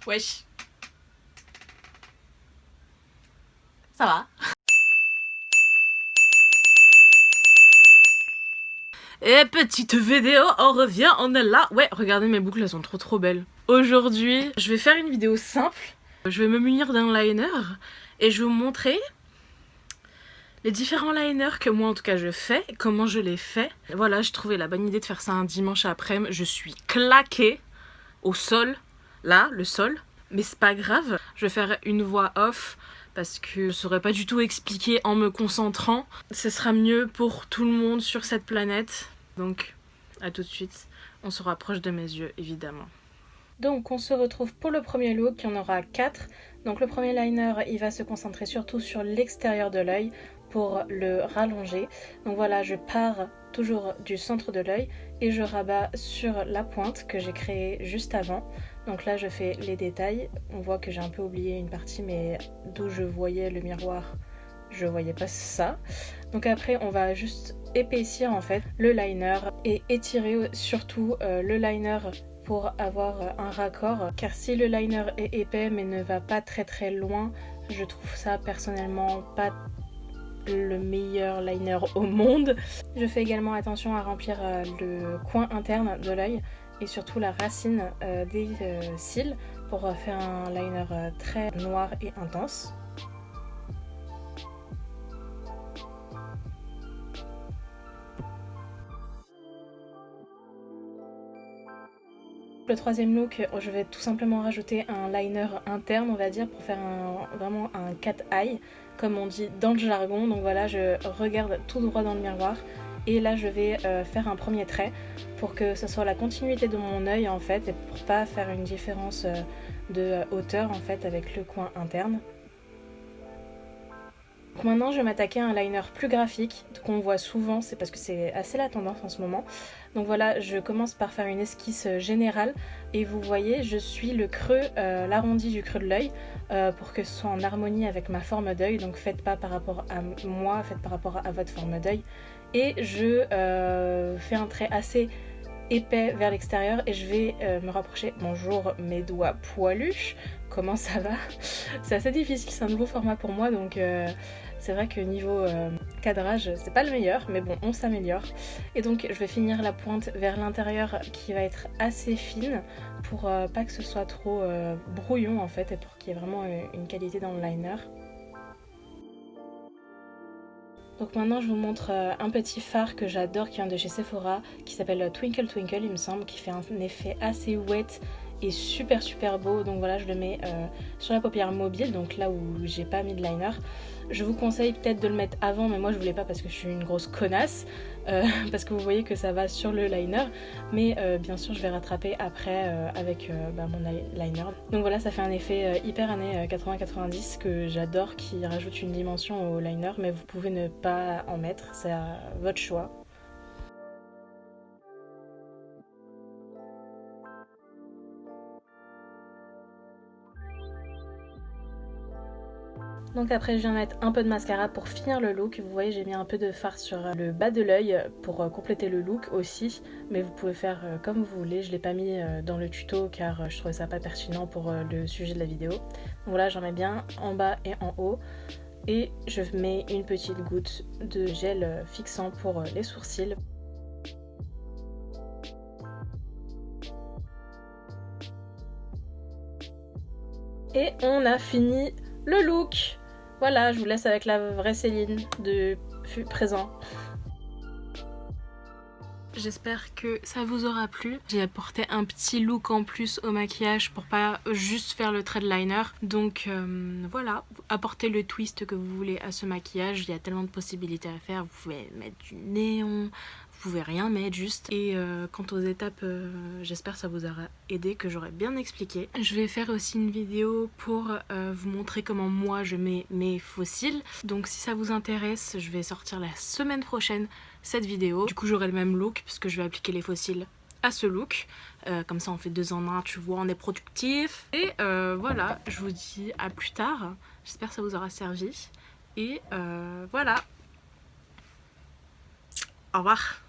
Wesh. Ça va? Et petite vidéo, on revient, on est là. Ouais, regardez mes boucles, elles sont trop belles. Aujourd'hui, je vais faire une vidéo simple. Je vais me munir d'un liner et je vais vous montrer les différents liners que moi en tout cas je fais, comment je les fais. Voilà, j'ai trouvé la bonne idée de faire ça un dimanche après-midi. Je suis claquée au sol, là, le sol. Mais c'est pas grave, je vais faire une voix off parce que je saurais pas du tout expliquer en me concentrant. Ce sera mieux pour tout le monde sur cette planète. Donc, à tout de suite. On se rapproche de mes yeux, évidemment. Donc, on se retrouve pour le premier look. Il y en aura 4. Donc, le premier liner, il va se concentrer surtout sur l'extérieur de l'œil pour le rallonger. Donc voilà, je pars toujours du centre de l'œil et je rabats sur la pointe que j'ai créée juste avant. Donc là, je fais les détails. On voit que j'ai un peu oublié une partie, mais d'où je voyais le miroir, je voyais pas ça. Donc après, on va juste épaissir en fait le liner et étirer surtout le liner pour avoir un raccord. Car si le liner est épais mais ne va pas très loin, je trouve ça personnellement pas le meilleur liner au monde. Je fais également attention à remplir le coin interne de l'œil et surtout la racine des cils pour faire un liner très noir et intense. Le troisième look, je vais tout simplement rajouter un liner interne, on va dire, pour faire vraiment un cat eye, comme on dit dans le jargon. Donc voilà, je regarde tout droit dans le miroir et là je vais faire un premier trait pour que ce soit la continuité de mon œil en fait et pour pas faire une différence de hauteur en fait avec le coin interne. Donc maintenant je vais m'attaquer à un liner plus graphique qu'on voit souvent, c'est parce que c'est assez la tendance en ce moment. Donc voilà, je commence par faire une esquisse générale et vous voyez je suis le creux, l'arrondi du creux de l'œil pour que ce soit en harmonie avec ma forme d'œil. Donc faites pas par rapport à moi, faites par rapport à votre forme d'œil. Et je fais un trait assez épais vers l'extérieur et je vais me rapprocher. Bonjour mes doigts poilus, comment ça va? C'est assez difficile, c'est un nouveau format pour moi donc c'est vrai que niveau cadrage c'est pas le meilleur mais bon on s'améliore. Et donc je vais finir la pointe vers l'intérieur qui va être assez fine pour pas que ce soit trop brouillon en fait et pour qu'il y ait vraiment une qualité dans le liner. Donc maintenant je vous montre un petit fard que j'adore qui vient de chez Sephora qui s'appelle Twinkle Twinkle il me semble, qui fait un effet assez wet et super beau. Donc voilà, je le mets sur la paupière mobile, donc là où j'ai pas mis de liner. Je vous conseille peut-être de le mettre avant mais moi je voulais pas parce que je suis une grosse connasse parce que vous voyez que ça va sur le liner mais bien sûr je vais rattraper après avec mon liner. Donc voilà, ça fait un effet hyper années 80-90 que j'adore, qui rajoute une dimension au liner mais vous pouvez ne pas en mettre, c'est à votre choix. Donc après je viens mettre un peu de mascara pour finir le look. Vous voyez j'ai mis un peu de fard sur le bas de l'œil pour compléter le look aussi. Mais vous pouvez faire comme vous voulez. Je ne l'ai pas mis dans le tuto car je trouvais ça pas pertinent pour le sujet de la vidéo. Donc voilà, j'en mets bien en bas et en haut. Et je mets une petite goutte de gel fixant pour les sourcils. Et on a fini le look. Voilà, je vous laisse avec la vraie Céline de présent. J'espère que ça vous aura plu. J'ai apporté un petit look en plus au maquillage pour pas juste faire le trait de liner. Donc voilà, apportez le twist que vous voulez à ce maquillage. Il y a tellement de possibilités à faire. Vous pouvez mettre du néon, vous pouvez rien mettre juste. Et quant aux étapes, j'espère que ça vous aura aidé, que j'aurai bien expliqué. Je vais faire aussi une vidéo pour vous montrer comment moi je mets mes faux cils. Donc si ça vous intéresse, je vais sortir la semaine prochaine cette vidéo. Du coup j'aurai le même look parce que je vais appliquer les faux cils à ce look. Comme ça on fait 2 en 1, tu vois, on est productif. Et voilà, je vous dis à plus tard. J'espère que ça vous aura servi. Et voilà. Au revoir.